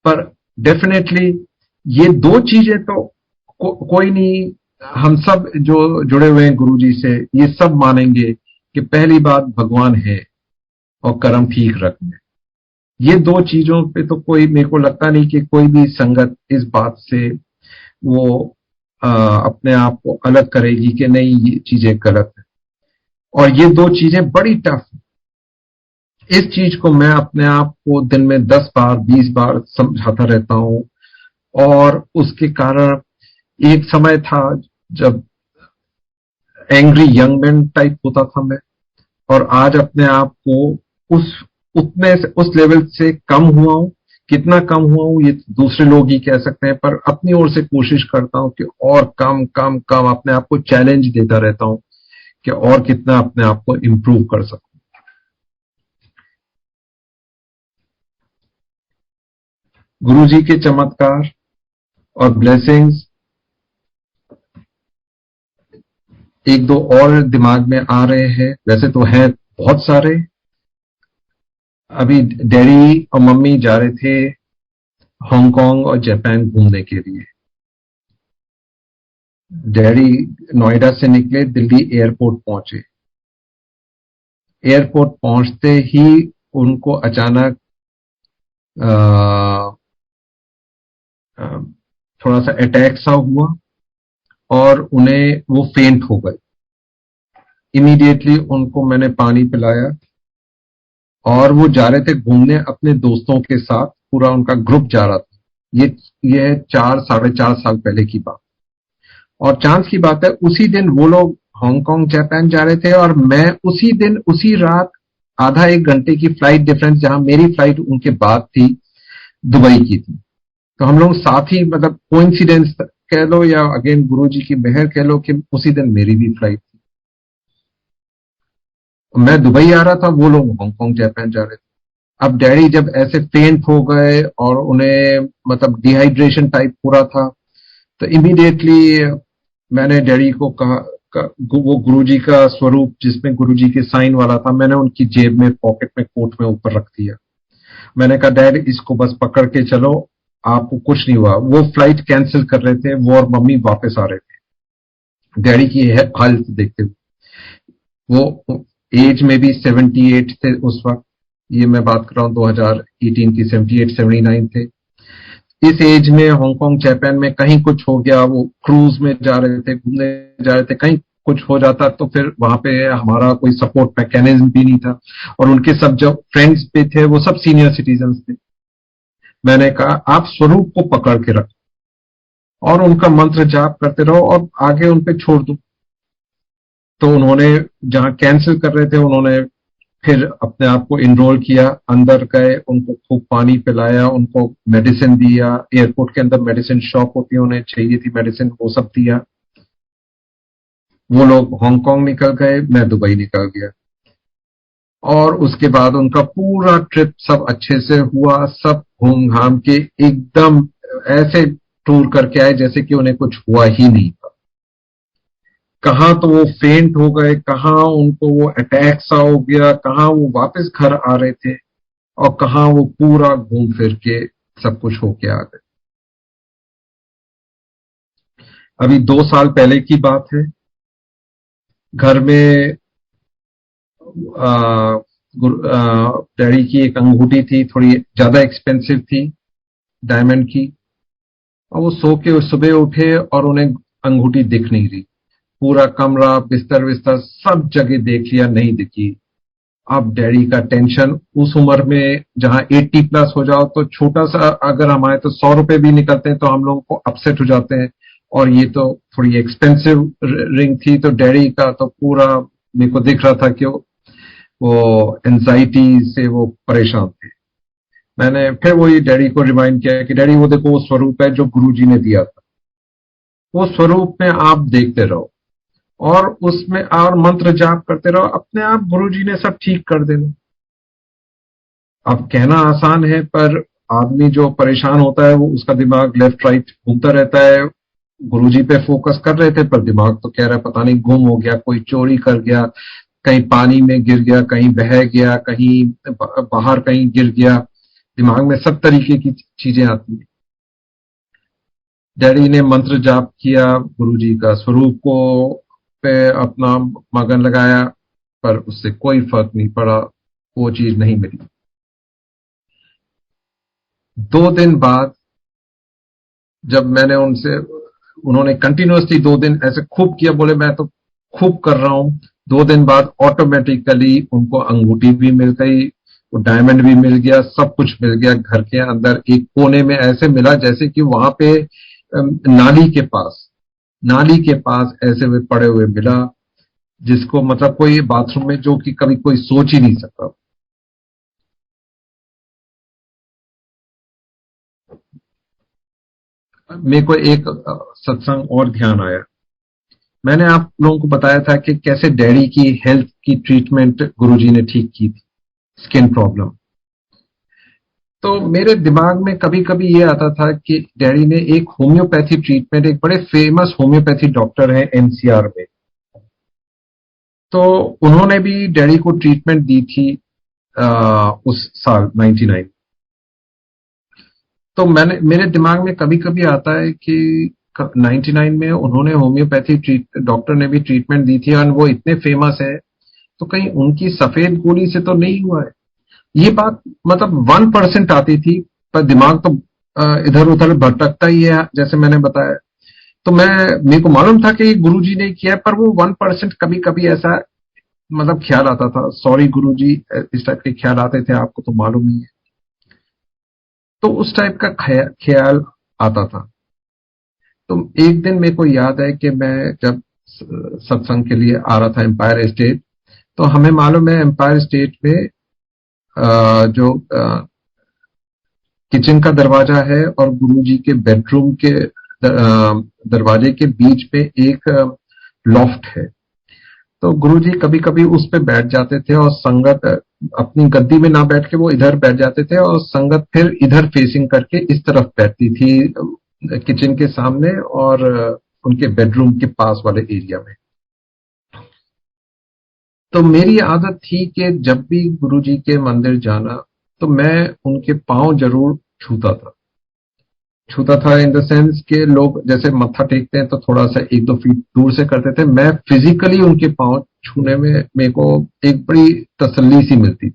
पर डेफिनेटली ये दो चीजें तो कोई नहीं, हम सब जो जुड़े हुए हैं गुरुजी से ये सब मानेंगे कि पहली बात भगवान है और कर्म ठीक रखना है। ये दो चीजों पे तो कोई, मेरे को लगता नहीं कि कोई भी संगत इस बात से वो अपने आप को अलग करेगी कि नहीं ये चीजें गलत है। और ये दो चीजें बड़ी टफ है। इस चीज को मैं अपने आप को दिन में 10 बार 20 बार समझाता रहता हूं। और उसके कारण एक समय था जब एंग्री यंग मैन टाइप होता था मैं, और आज अपने आप को उस उतने से उस लेवल से कम हुआ हूं। कितना कम हुआ हूं ये दूसरे लोग ही कह सकते हैं, पर अपनी ओर से कोशिश करता हूं कि और कम कम कम अपने आप को चैलेंज देता रहता हूं कि और कितना अपने आप को इम्प्रूव कर सकूं। गुरु जी के चमत्कार और ब्लेसिंग्स एक दो और दिमाग में आ रहे हैं, वैसे तो हैं बहुत सारे। अभी डैडी और मम्मी जा रहे थे हांगकांग और जापान घूमने के लिए। डैडी नोएडा से निकले, दिल्ली एयरपोर्ट पहुंचे। एयरपोर्ट पहुंचते ही उनको अचानक थोड़ा सा अटैक सा हुआ और उन्हें वो फेंट हो गए। इमीडिएटली उनको मैंने पानी पिलाया और वो जा रहे थे घूमने अपने दोस्तों के साथ, पूरा उनका ग्रुप जा रहा था। ये 4 साढ़े 4 साल पहले की बात। और चांस की बात है उसी दिन वो लोग हांगकांग जापान जा रहे थे और मैं उसी दिन उसी रात आधा एक घंटे की फ्लाइट डिफरेंस, जहां मेरी फ्लाइट उनके बाद थी, दुबई की थी। तो हम लोग साथ ही, मतलब कोइंसिडेंस कह लो या अगेन गुरुजी की मेहर कह लो कि उसी दिन मेरी भी फ्लाइट थी। मैं दुबई आ रहा था, वो लोग हांगकांग जापान जा रहे थे। अब डैडी जब ऐसे फेंट हो गए और उन्हें मतलब डिहाइड्रेशन टाइप पूरा था, तो इमीडिएटली मैंने डैडी को कहा, वो गुरुजी का स्वरूप जिसमें गुरुजी के साइन वाला था, मैंने उनकी जेब में पॉकेट में कोट में ऊपर रख दिया। मैंने कहा डैड इसको बस पकड़ के चलो, आपको कुछ नहीं हुआ। वो फ्लाइट कैंसिल कर रहे थे, वो और मम्मी वापस आ रहे थे। डैडी की हालत देखते हुए, वो एज में भी 78 थे उस वक्त। ये मैं बात कर रहा हूँ 2018 की, 78 79 थे। इस एज में हांगकांग जापान में कहीं कुछ हो गया, वो क्रूज में जा रहे थे, घूमने जा रहे थे, कहीं कुछ हो जाता तो फिर वहां पे हमारा कोई सपोर्ट मैकेनिज्म भी नहीं था। और उनके सब जो फ्रेंड्स भी थे वो सब सीनियर सिटीजन थे। मैंने कहा आप स्वरूप को पकड़ के रखो और उनका मंत्र जाप करते रहो और आगे उन पे छोड़ दो। तो उन्होंने जहां कैंसिल कर रहे थे, उन्होंने फिर अपने आप को इनरोल किया, अंदर गए, उनको खूब पानी पिलाया, उनको मेडिसिन दिया। एयरपोर्ट के अंदर मेडिसिन शॉप होती है, उन्हें चाहिए थी मेडिसिन, वो सब दिया। वो लोग हांगकांग निकल गए, मैं दुबई निकल गया। और उसके बाद उनका पूरा ट्रिप सब अच्छे से हुआ, सब घूम घाम के एकदम ऐसे टूर करके आए जैसे कि उन्हें कुछ हुआ ही नहीं था। कहाँ तो वो फेंट हो गए, कहाँ उनको वो अटैक सा हो गया, कहाँ वो वापस घर आ रहे थे, और कहाँ वो पूरा घूम फिर के सब कुछ होके आ गए। अभी 2 साल पहले की बात है। घर में डैडी की एक अंगूठी थी, थोड़ी ज्यादा एक्सपेंसिव थी, डायमंड की। और वो सो के सुबह उठे और उन्हें अंगूठी दिख नहीं रही। पूरा कमरा, बिस्तर विस्तर सब जगह देख लिया, नहीं दिखी। अब डैडी का टेंशन, उस उम्र में जहां 80 प्लस हो जाओ तो छोटा सा अगर हमारे तो 100 रुपए भी निकलते हैं तो हम लोगों को अपसेट हो जाते हैं। और ये तो थोड़ी एक्सपेंसिव रिंग थी, तो डैडी का तो पूरा मेरे को दिख रहा था कि वो एंजाइटी से वो परेशान थे। मैंने फिर वही डैडी को रिमाइंड किया कि डैडी वो देखो वो स्वरूप है जो गुरुजी ने दिया था, वो स्वरूप में आप देखते रहो और उसमें और मंत्र जाप करते रहो, अपने आप गुरुजी ने सब ठीक कर देना। अब कहना आसान है, पर आदमी जो परेशान होता है वो उसका दिमाग लेफ्ट राइट घूमता रहता है। गुरुजी पे फोकस कर रहे थे पर दिमाग तो कह रहा है पता नहीं गुम हो गया, कोई चोरी कर गया, कहीं पानी में गिर गया, कहीं बह गया, कहीं बाहर कहीं गिर गया। दिमाग में सब तरीके की चीजें आती हैं। डैडी ने मंत्र जाप किया, गुरुजी का स्वरूप को पे अपना मगन लगाया, पर उससे कोई फर्क नहीं पड़ा, वो चीज नहीं मिली। 2 दिन बाद जब मैंने उनसे, उन्होंने कंटिन्यूअसली 2 दिन ऐसे खूब किया, बोले मैं तो खूब कर रहा हूं। 2 दिन बाद ऑटोमेटिकली उनको अंगूठी भी मिल गई, वो डायमंड भी मिल गया, सब कुछ मिल गया। घर के अंदर एक कोने में ऐसे मिला जैसे कि वहां पे नाली के पास ऐसे हुए पड़े हुए मिला, जिसको मतलब कोई बाथरूम में, जो कि कभी कोई सोच ही नहीं सकता। मेरे को एक सत्संग और ध्यान आया। मैंने आप लोगों को बताया था कि कैसे डैडी की हेल्थ की ट्रीटमेंट गुरुजी ने ठीक की थी, स्किन प्रॉब्लम। तो मेरे दिमाग में कभी कभी ये आता था कि डैडी ने एक होम्योपैथी ट्रीटमेंट, एक बड़े फेमस होम्योपैथी डॉक्टर हैं एनसीआर में, तो उन्होंने भी डैडी को ट्रीटमेंट दी थी उस साल 99। तो मेरे दिमाग में कभी कभी आता है कि 99 में उन्होंने होम्योपैथी डॉक्टर ने भी ट्रीटमेंट दी थी और वो इतने फेमस है, तो कहीं उनकी सफेद गोली से तो नहीं हुआ है। ये बात मतलब 1% आती थी, पर दिमाग तो इधर उधर भटकता ही है, जैसे मैंने बताया। तो मेरे को मालूम था कि गुरुजी ने किया है, पर वो 1% कभी कभी ऐसा मतलब ख्याल आता था, सॉरी गुरुजी, इस टाइप के ख्याल आते थे, आपको तो मालूम ही है। तो उस टाइप का ख्याल आता था। तो एक दिन मेरे को याद है कि मैं जब सत्संग के लिए आ रहा था एम्पायर स्टेट, तो हमें मालूम है एम्पायर स्टेट में जो किचन का दरवाजा है और गुरुजी के बेडरूम के दरवाजे के बीच में एक लॉफ्ट है। तो गुरुजी कभी कभी उस पे बैठ जाते थे और संगत अपनी गद्दी में ना बैठ के वो इधर बैठ जाते थे, और संगत फिर इधर फेसिंग करके इस तरफ बैठती थी, किचन के सामने और उनके बेडरूम के पास वाले एरिया में। तो मेरी आदत थी कि जब भी गुरुजी के मंदिर जाना तो मैं उनके पांव जरूर छूता था इन द सेंस के लोग जैसे मत्था टेकते हैं तो थोड़ा सा 1-2 फीट दूर से करते थे, मैं फिजिकली उनके पांव छूने में मेरे को एक बड़ी तसल्ली सी मिलती।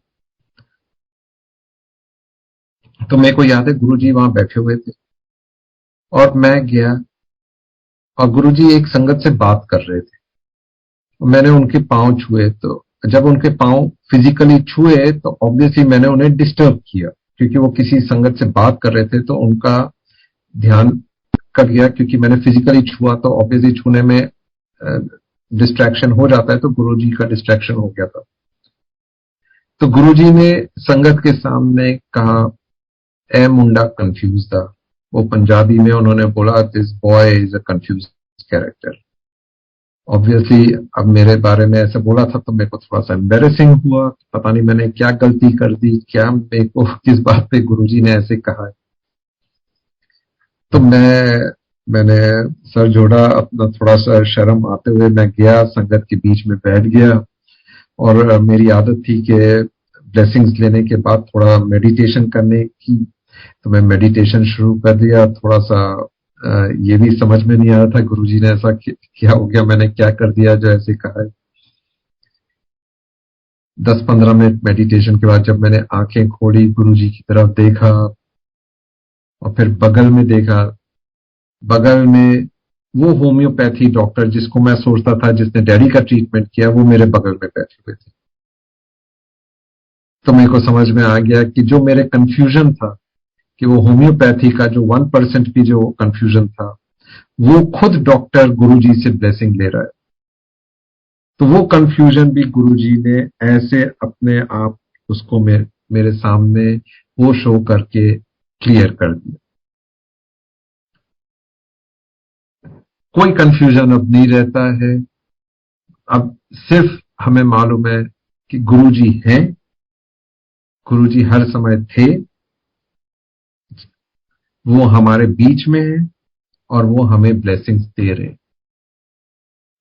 तो मेरे को याद है गुरुजी वहां बैठे हुए थे और मैं गया और गुरुजी एक संगत से बात कर रहे थे। मैंने उनके पांव छुए, तो जब उनके पांव फिजिकली छुए तो ऑब्वियसली मैंने उन्हें डिस्टर्ब किया, क्योंकि वो किसी संगत से बात कर रहे थे, तो उनका ध्यान कट गया। क्योंकि मैंने फिजिकली छुआ तो ऑब्वियसली छूने में डिस्ट्रैक्शन हो जाता है, तो गुरुजी का डिस्ट्रैक्शन हो गया था। तो गुरुजी ने संगत के सामने कहा, ए मुंडा कंफ्यूज था। वो पंजाबी में उन्होंने बोला, this boy is a confuse character. Obviously अब मेरे बारे में ऐसे बोला था तो मेरे को थोड़ा सा एम्बेरसिंग हुआ, पता नहीं मैंने क्या गलती कर दी, क्या मेरे को किस बात पे गुरुजी ने ऐसे कहा है। तो मैंने सर जोड़ा, अपना थोड़ा सा शर्म आते हुए मैं गया, संगत के बीच में बैठ गया, और मेरी आदत थी कि ब्लेसिंग्स लेने के बाद थोड़ा मेडिटेशन करने की। तो मैं मेडिटेशन शुरू कर दिया। थोड़ा सा ये भी समझ में नहीं आ रहा था गुरुजी ने ऐसा क्या हो गया, मैंने क्या कर दिया जो ऐसे कहा है। 10-15 मिनट मेडिटेशन के बाद जब मैंने आंखें खोली, गुरुजी की तरफ देखा और फिर बगल में देखा, बगल में वो होम्योपैथी डॉक्टर जिसको मैं सोचता था जिसने डैडी का ट्रीटमेंट किया, वो मेरे बगल में बैठे हुए थे। तो मेरे को समझ में आ गया कि जो मेरे कंफ्यूजन था कि वो होम्योपैथी का जो 1% भी जो कंफ्यूजन था, वो खुद डॉक्टर गुरुजी से ब्लेसिंग ले रहा है। तो वो कंफ्यूजन भी गुरुजी ने ऐसे अपने आप उसको मेरे सामने वो शो करके क्लियर कर दिया। कोई कंफ्यूजन अब नहीं रहता है। अब सिर्फ हमें मालूम है कि गुरुजी हैं, गुरुजी हर समय थे, वो हमारे बीच में है और वो हमें ब्लेसिंग्स दे रहे हैं।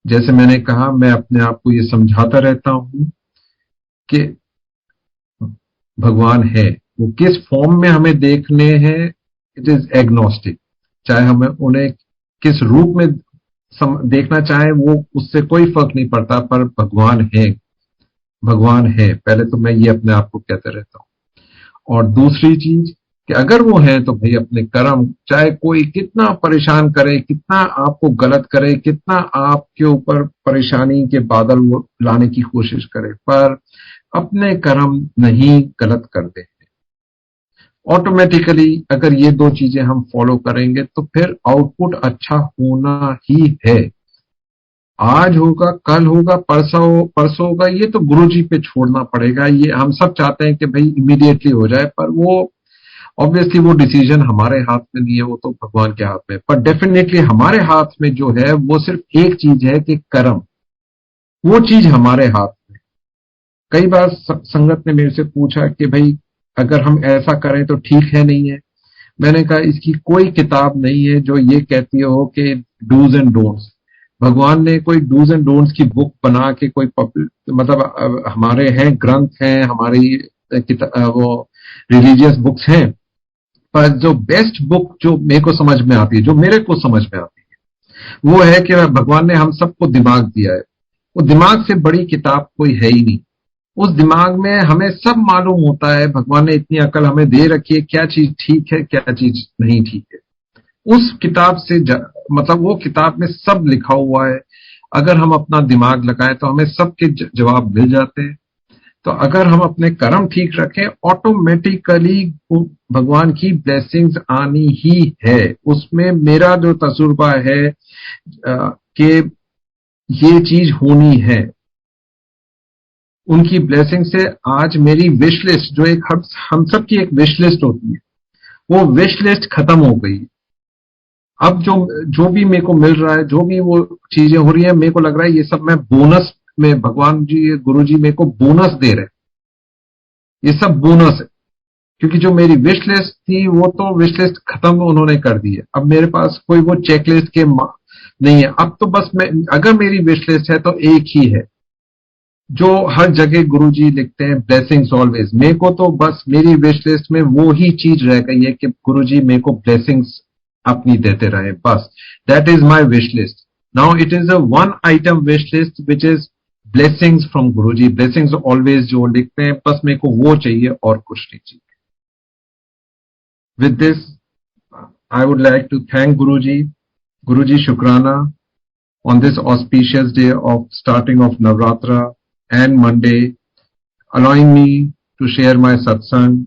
जैसे मैंने कहा, मैं अपने आप को ये समझाता रहता हूं कि भगवान है, वो किस फॉर्म में हमें देखने हैं, इट इज एग्नोस्टिक। चाहे हमें उन्हें किस रूप में देखना चाहे, वो उससे कोई फर्क नहीं पड़ता, पर भगवान है, भगवान है, पहले तो मैं ये अपने आप को कहते रहता हूँ। और दूसरी चीज कि अगर वो है तो भाई अपने कर्म, चाहे कोई कितना परेशान करे, कितना आपको गलत करे, कितना आपके ऊपर परेशानी के बादल वो लाने की कोशिश करे, पर अपने कर्म नहीं गलत कर दे। ऑटोमेटिकली अगर ये दो चीजें हम फॉलो करेंगे तो फिर आउटपुट अच्छा होना ही है। आज होगा, कल होगा, परसों होगा, ये तो गुरुजी पे छोड़ना पड़ेगा। ये हम सब चाहते हैं कि भाई इमीडिएटली हो जाए, पर वो ऑब्वियसली वो डिसीजन हमारे हाथ में नहीं है, वो तो भगवान के हाथ में। पर डेफिनेटली हमारे हाथ में जो है वो सिर्फ एक चीज है कि कर्म, वो चीज हमारे हाथ में। कई बार संगत ने मेरे से पूछा कि भाई अगर हम ऐसा करें तो ठीक है, नहीं है। मैंने कहा इसकी कोई किताब नहीं है जो ये कहती हो कि डूज एंड डोंट्स। भगवान ने कोई डूज एंड डोंट्स की बुक बना के कोई मतलब हमारे हैं ग्रंथ हैं, हमारी वो रिलीजियस बुक्स हैं, पर जो बेस्ट बुक जो मेरे को समझ में आती है, जो मेरे को समझ में आती है, वो है कि भगवान ने हम सबको दिमाग दिया है। वो दिमाग से बड़ी किताब कोई है ही नहीं। उस दिमाग में हमें सब मालूम होता है। भगवान ने इतनी अकल हमें दे रखी है, क्या चीज ठीक है, क्या चीज नहीं ठीक है। उस किताब से मतलब वो किताब में सब लिखा हुआ है। अगर हम अपना दिमाग लगाएं तो हमें सबके जवाब मिल जाते हैं। तो अगर हम अपने कर्म ठीक रखें, ऑटोमेटिकली भगवान की ब्लेसिंग्स आनी ही है। उसमें मेरा जो तजुर्बा है कि ये चीज होनी है। उनकी ब्लेसिंग से आज मेरी विश लिस्ट, जो एक हम सब की एक विश लिस्ट होती है, वो विश लिस्ट खत्म हो गई। अब जो भी मेरे को मिल रहा है, जो भी वो चीजें हो रही है, मेरे को लग रहा है ये सब मैं बोनस में, भगवान जी गुरु जी मेरे को बोनस दे रहे हैं। ये सब बोनस है, क्योंकि जो मेरी विश लिस्ट थी वो तो विश लिस्ट खत्म उन्होंने कर दी है। अब मेरे पास कोई वो चेकलिस्ट के नहीं है। अब तो बस अगर मेरी विश लिस्ट है तो एक ही है जो हर जगह गुरुजी लिखते हैं, ब्लेसिंग्स ऑलवेज। मेरे को तो बस मेरी विश लिस्ट में वो ही चीज रह गई है कि गुरुजी मेरे को ब्लेसिंग्स अपनी देते रहे, बस। That is my wish list. Now it is a one item wish list which is blessings from Guruji. Blessings always जो लिखते हैं, बस मेरे को वो चाहिए और कुछ नहीं चाहिए। With this I would like to thank Guruji. Guruji शुक्राना on this auspicious day of starting of Navratra and Monday, allowing me to share my satsang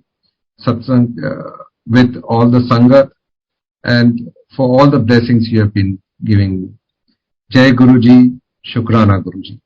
with all the Sangat, and for all the blessings you have been giving me. Jai Guruji, Shukrana Guruji.